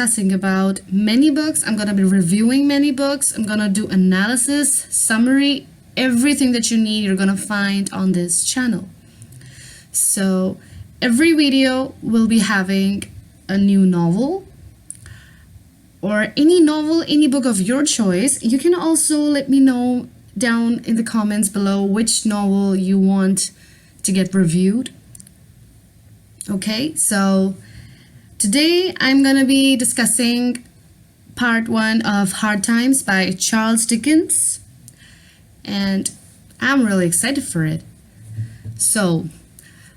discussing about many books. I'm going to be reviewing many books. I'm going to do analysis, summary, everything that you need you're going to find on this channel. So every video will be having a new novel or any book of your choice. You can also let me know down in the comments below which novel you want to get reviewed. Okay, so today I'm gonna be discussing part 1 of Hard Times by Charles Dickens, and I'm really excited for it. So,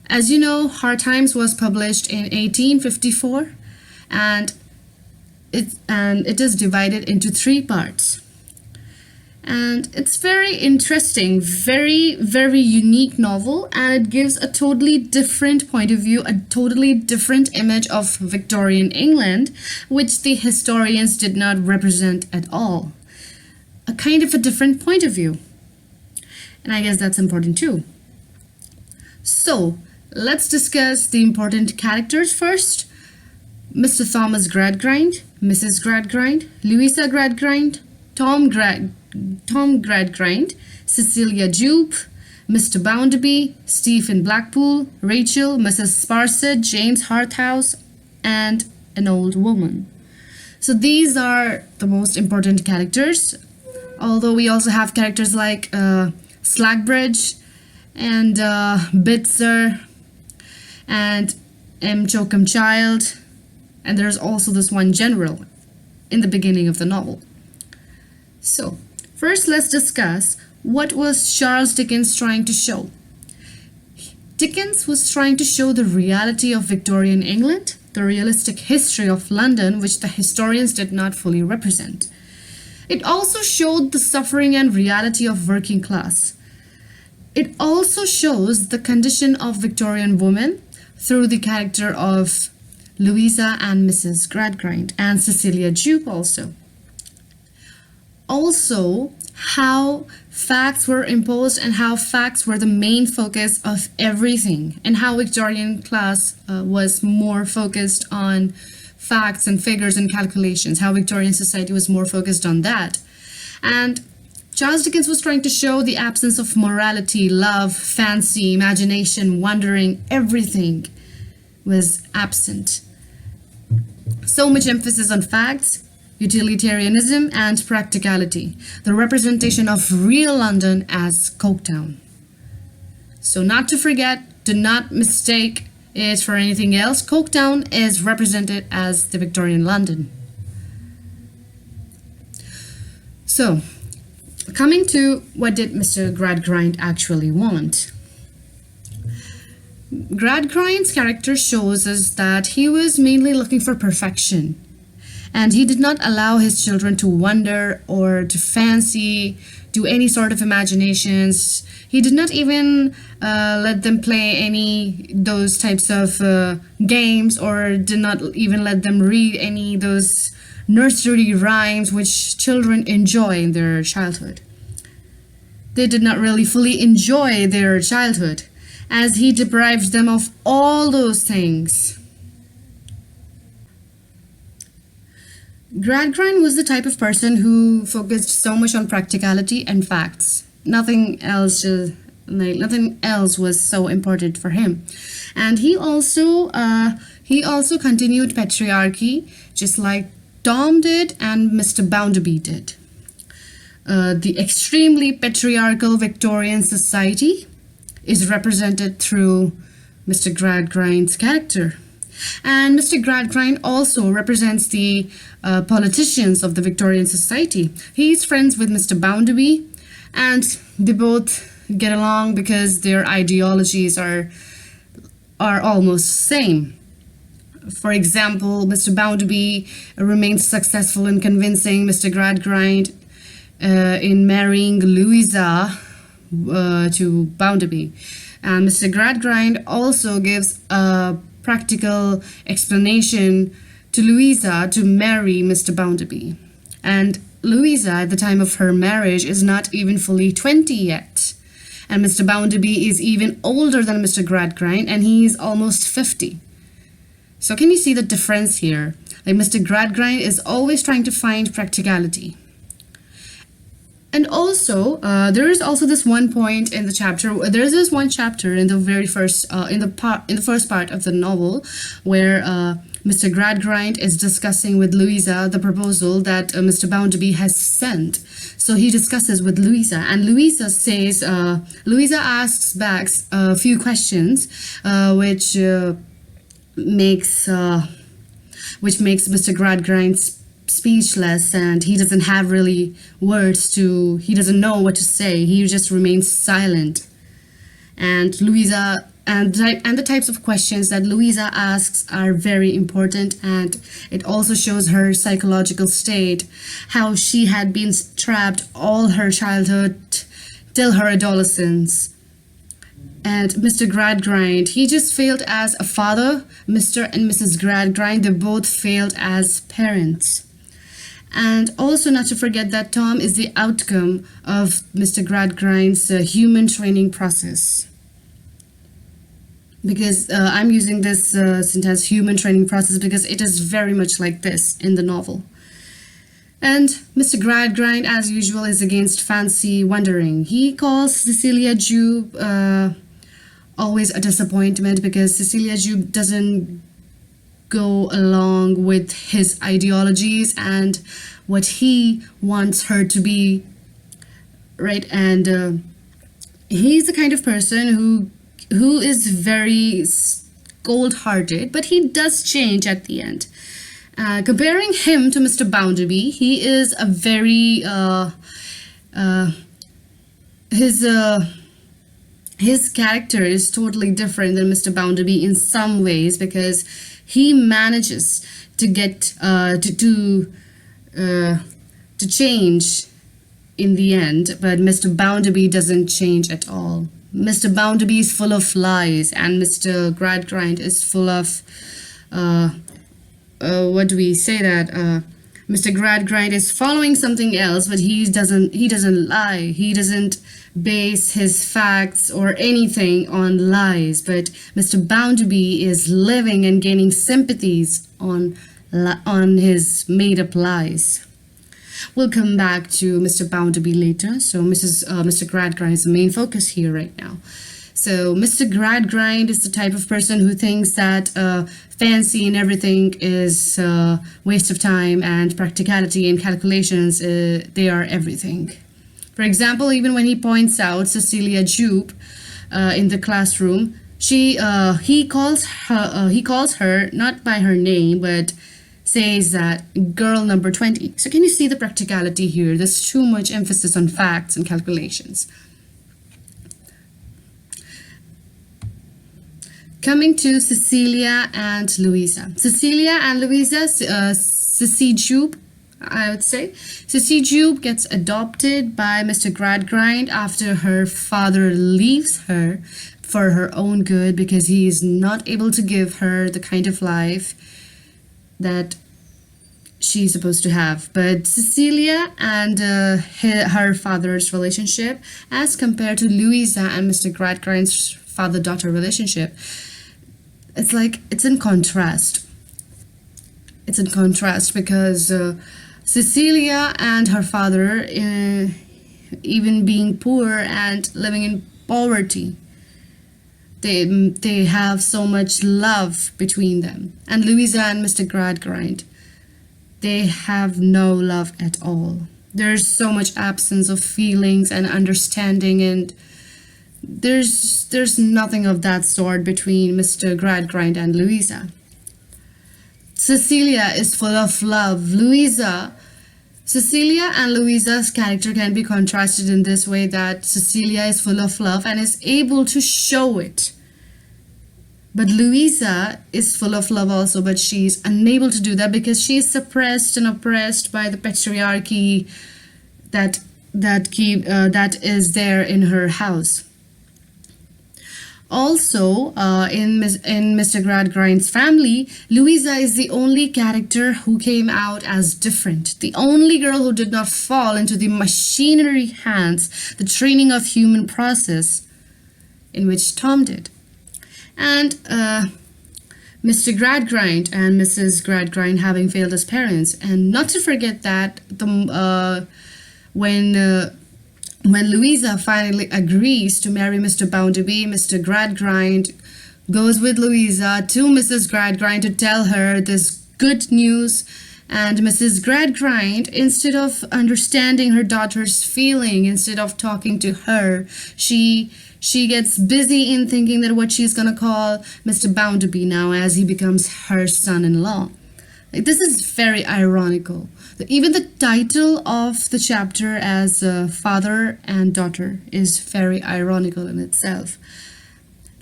as you know, Hard Times was published in 1854, and it is divided into 3 parts. And it's very interesting, very, very unique novel, and it gives a totally different point of view, a totally different image of Victorian England, which the historians did not represent at all. A kind of a different point of view. And I guess that's important too. So, let's discuss the important characters first. Mr. Thomas Gradgrind, Mrs. Gradgrind, Louisa Gradgrind, Tom Gradgrind, Cecilia Jupe, Mr. Bounderby, Stephen Blackpool, Rachel, Mrs. Sparsit, James Harthouse, and an old woman. So these are the most important characters, although we also have characters like Slackbridge and Bitzer and M. Chokum Child, and there's also this one general in the beginning of the novel. So, first let's discuss what was Charles Dickens trying to show. Dickens was trying to show the reality of Victorian England, the realistic history of London, which the historians did not fully represent. It also showed the suffering and reality of working class. It also shows the condition of Victorian women through the character of Louisa and Mrs. Gradgrind and Cecilia Jupe also. Also, how facts were imposed and how facts were the main focus of everything, and how Victorian class was more focused on facts and figures and calculations, how Victorian society was more focused on that. And Charles Dickens was trying to show the absence of morality, love, fancy, imagination, wondering, everything was absent. So much emphasis on facts, utilitarianism, and practicality, the representation of real London as Coketown. So not to forget, do not mistake it for anything else, Coketown is represented as the Victorian London. So, coming to what did Mr. Gradgrind actually want? Gradgrind's character shows us that he was mainly looking for perfection, and he did not allow his children to wonder or to fancy, do any sort of imaginations. He did not even let them play any those types of games, or did not even let them read any those nursery rhymes which children enjoy in their childhood. They did not really fully enjoy their childhood, as he deprived them of all those things. Gradgrind was the type of person who focused so much on practicality and facts. Nothing else was so important for him. And he also continued patriarchy, just like Tom did and Mr. Bounderby did. The extremely patriarchal Victorian society is represented through Mr. Gradgrind's character. And Mr. Gradgrind also represents the politicians of the Victorian society. He's friends with Mr. Bounderby, and they both get along because their ideologies are almost the same. For example, Mr. Bounderby remains successful in convincing Mr. Gradgrind in marrying Louisa to Bounderby. And Mr. Gradgrind also gives a practical explanation to Louisa to marry Mr. Bounderby. And Louisa, at the time of her marriage, is not even fully 20 yet. And Mr. Bounderby is even older than Mr. Gradgrind, and he's almost 50. So can you see the difference here? Like Mr. Gradgrind is always trying to find practicality. And also, there is also this one point in the chapter. There's this one chapter in the very first, in the first part of the novel, where Mr. Gradgrind is discussing with Louisa the proposal that Mr. Bounderby has sent. So he discusses with Louisa, and Louisa says, Louisa asks back a few questions, which makes Mr. Gradgrind speechless, and he doesn't have really words to, he doesn't know what to say. He just remains silent. And Louisa, and the types of questions that Louisa asks are very important, and it also shows her psychological state, how she had been trapped all her childhood till her adolescence. And Mr. Gradgrind, he just failed as a father. Mr. and Mrs. Gradgrind, they both failed as parents. And also not to forget that Tom is the outcome of Mr. Gradgrind's human training process. Because I'm using this sentence, human training process, because it is very much like this in the novel. And Mr. Gradgrind, as usual, is against fancy wandering. He calls Cecilia Jupe always a disappointment, because Cecilia Jupe doesn't go along with his ideologies and what he wants her to be, right? And he's the kind of person who is very cold-hearted, but he does change at the end. Comparing him to Mr. Bounderby, he is a very his character is totally different than Mr. Bounderby in some ways, because he manages to get to change in the end, but Mr. Bounderby doesn't change at all. Mr. Bounderby is full of lies, and Mr. Gradgrind is full of what do we say that Mr. Gradgrind is following something else, but he doesn't lie. He doesn't base his facts or anything on lies, but Mr. Bounderby is living and gaining sympathies on his made-up lies. We'll come back to Mr. Bounderby later. So Mr. Gradgrind is the main focus here right now. So Mr. Gradgrind is the type of person who thinks that fancy and everything is waste of time, and practicality and calculations, they are everything. For example, even when he points out Cecilia Jupe in the classroom, he calls her not by her name, but says that girl number 20. So can you see the practicality here? There's too much emphasis on facts and calculations. Coming to Cecilia and Louisa. Cecilia and Louisa, Ceci Jupe, I would say. Ceci Jupe gets adopted by Mr. Gradgrind after her father leaves her for her own good, because he is not able to give her the kind of life that she's supposed to have. But Cecilia and her father's relationship, as compared to Louisa and Mr. Gradgrind's father-daughter relationship, it's in contrast. It's in contrast because Cecilia and her father, even being poor and living in poverty, they have so much love between them. And Louisa and Mr. Gradgrind, they have no love at all. There's so much absence of feelings and understanding, and there's nothing of that sort between Mr. Gradgrind and Louisa. Cecilia is full of love. Cecilia and Louisa's character can be contrasted in this way, that Cecilia is full of love and is able to show it. But Louisa is full of love also, but she's unable to do that because she is suppressed and oppressed by the patriarchy that is there in her house. Also, in Mr. Gradgrind's family, Louisa is the only character who came out as different. The only girl who did not fall into the machinery hands, the training of human process, in which Tom did. And Mr. Gradgrind and Mrs. Gradgrind having failed as parents, and not to forget that when when Louisa finally agrees to marry Mr. Bounderby, Mr. Gradgrind goes with Louisa to Mrs. Gradgrind to tell her this good news. And Mrs. Gradgrind, instead of understanding her daughter's feeling, instead of talking to her, she gets busy in thinking that what she's gonna call Mr. Bounderby now, as he becomes her son-in-law. Like, this is very ironical. Even the title of the chapter as father and daughter is very ironical in itself.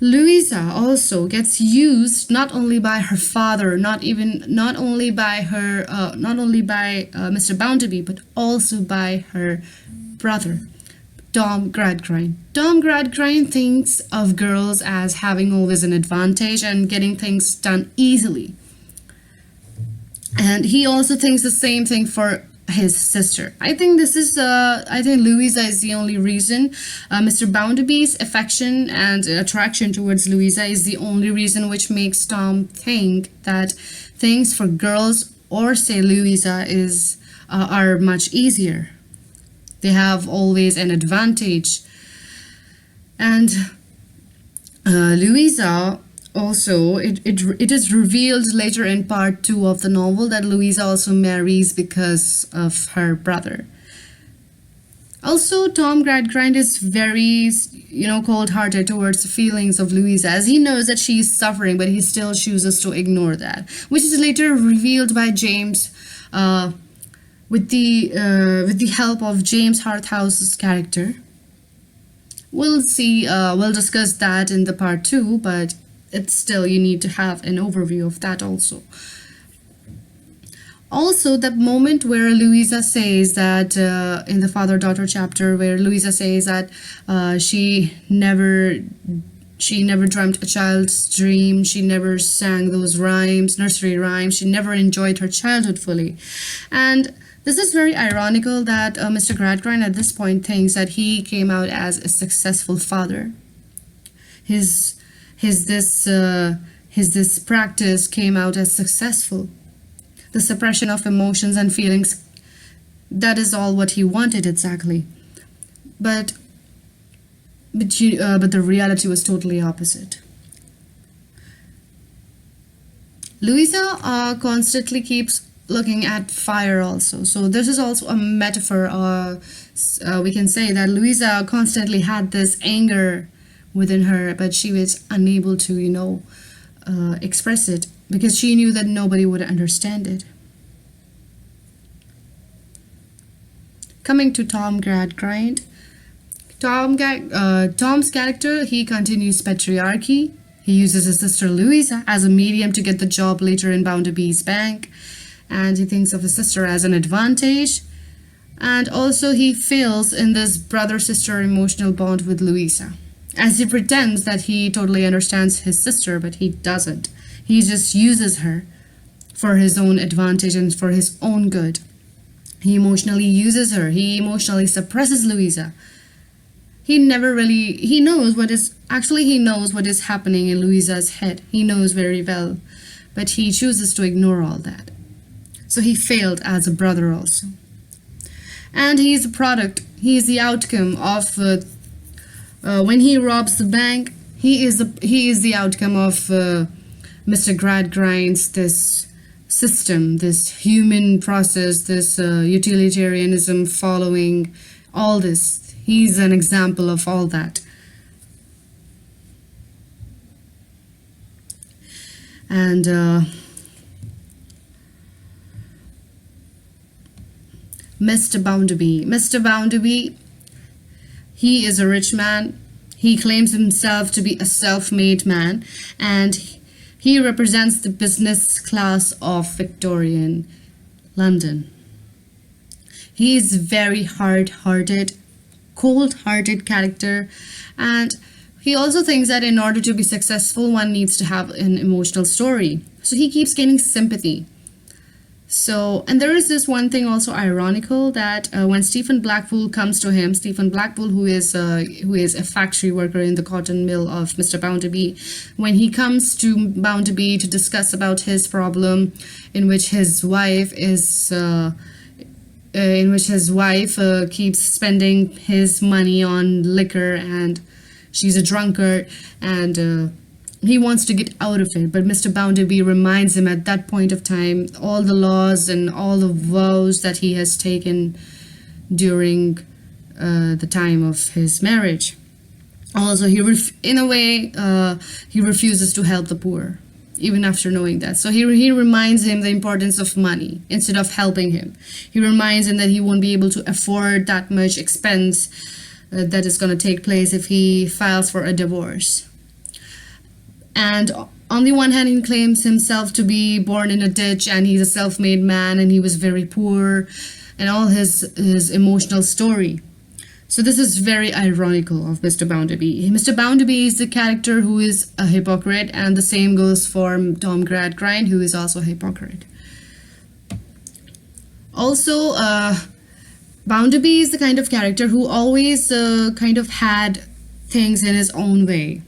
Louisa also gets used not only by her father, not only by Mr. Bounderby, but also by her brother, Tom Gradgrind. Tom Gradgrind thinks of girls as having always an advantage and getting things done easily. And he also thinks the same thing for his sister. I think Louisa is the only reason. Mr. Bounderby's affection and attraction towards Louisa is the only reason which makes Tom think that things for girls, or say Louisa, are much easier. They have always an advantage. And Louisa also, it is revealed later in part 2 of the novel that Louisa also marries because of her brother. Also, Tom Gradgrind is very, cold-hearted towards the feelings of Louisa, as he knows that she is suffering, but he still chooses to ignore that, which is later revealed by James, with the help of James Harthouse's character. We'll see. We'll discuss that in the part 2, but it's still, you need to have an overview of that also. Also, the moment where Louisa says that, in the father-daughter chapter, where Louisa says that she never dreamt a child's dream, she never sang those rhymes, nursery rhymes, she never enjoyed her childhood fully. And this is very ironical that Mr. Gradgrind at this point thinks that he came out as a successful father. His practice came out as successful. The suppression of emotions and feelings, that is all what he wanted exactly. But the reality was totally opposite. Louisa constantly keeps looking at fire also. So this is also a metaphor. We can say that Louisa constantly had this anger within her, but she was unable to, express it because she knew that nobody would understand it. Coming to Tom Gradgrind, Tom's character, he continues patriarchy. He uses his sister Louisa as a medium to get the job later in Bounderby's bank, and he thinks of his sister as an advantage. And also he fails in this brother-sister emotional bond with Louisa, as he pretends that he totally understands his sister, but he doesn't. He just uses her for his own advantage and for his own good. He emotionally uses her. He emotionally suppresses Louisa. He knows what is happening in Louisa's head. He knows very well, but he chooses to ignore all that. So he failed as a brother also. And he is the outcome of when he robs the bank. He is the outcome of Mr. Gradgrind's this system, this human process, this utilitarianism following all this. He's an example of all that. And Mr. Bounderby, he is a rich man. He claims himself to be a self-made man, and he represents the business class of Victorian London. He is very hard-hearted, cold-hearted character, and he also thinks that in order to be successful, one needs to have an emotional story. So he keeps gaining sympathy. So, and there is this one thing also ironical that when Stephen Blackpool comes to him, Stephen Blackpool, who is a factory worker in the cotton mill of Mr. Bounderby, when he comes to Bounderby to discuss about his problem, in which his wife keeps spending his money on liquor, and she's a drunkard, and he wants to get out of it, but Mr. Bounderby reminds him at that point of time all the laws and all the vows that he has taken during the time of his marriage. Also, he refuses to help the poor, even after knowing that. So he reminds him the importance of money instead of helping him. He reminds him that he won't be able to afford that much expense that is going to take place if he files for a divorce. And on the one hand, he claims himself to be born in a ditch and he's a self-made man and he was very poor, and all his emotional story. So this is very ironical of Mr. Bounderby. Mr. Bounderby is the character who is a hypocrite, and the same goes for Tom Gradgrind, who is also a hypocrite. Also, Bounderby is the kind of character who always kind of had things in his own way.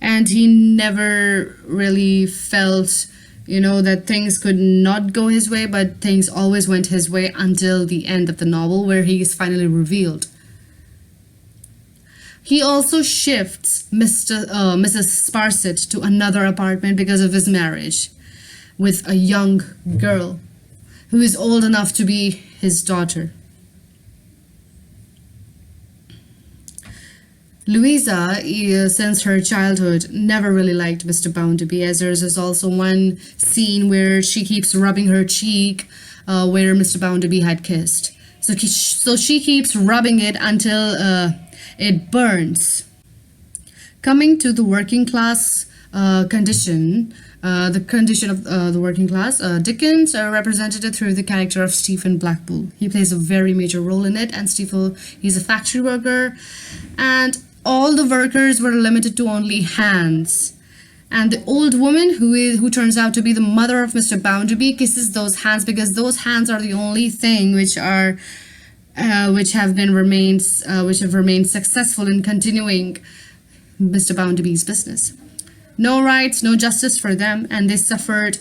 And he never really felt, that things could not go his way, but things always went his way until the end of the novel, where he is finally revealed. He also shifts Mrs. Sparsit to another apartment because of his marriage with a young girl who is old enough to be his daughter. Louisa, since her childhood, never really liked Mr. Bounderby, as there is also one scene where she keeps rubbing her cheek where Mr. Bounderby had kissed. So she keeps rubbing it until it burns. Coming to the working class condition, the condition of the working class, Dickens represented through the character of Stephen Blackpool. He plays a very major role in it, and he's a factory worker, and all the workers were limited to only hands. And the old woman, who turns out to be the mother of Mr. Bounderby, kisses those hands because those hands are the only thing which have remained successful in continuing Mr. Bounderby's business. No rights, no justice for them, and they suffered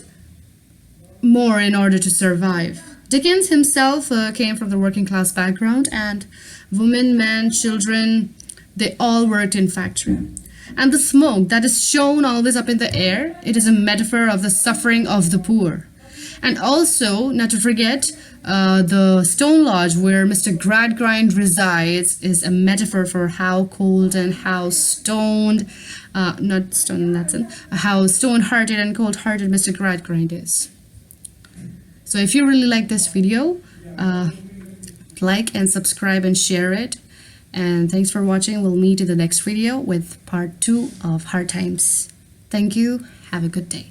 more in order to survive. Dickens himself came from the working class background, and women, men, children, they all worked in factory. And the smoke that is shown always up in the air, it is a metaphor of the suffering of the poor. And also, not to forget, the stone lodge where Mr. Gradgrind resides is a metaphor for how cold and how stoned, not stoned in that sense, how stone-hearted and cold-hearted Mr. Gradgrind is. So if you really like this video, like and subscribe and share it. And thanks for watching. We'll meet in the next video with part 2 of Hard Times. Thank you. Have a good day.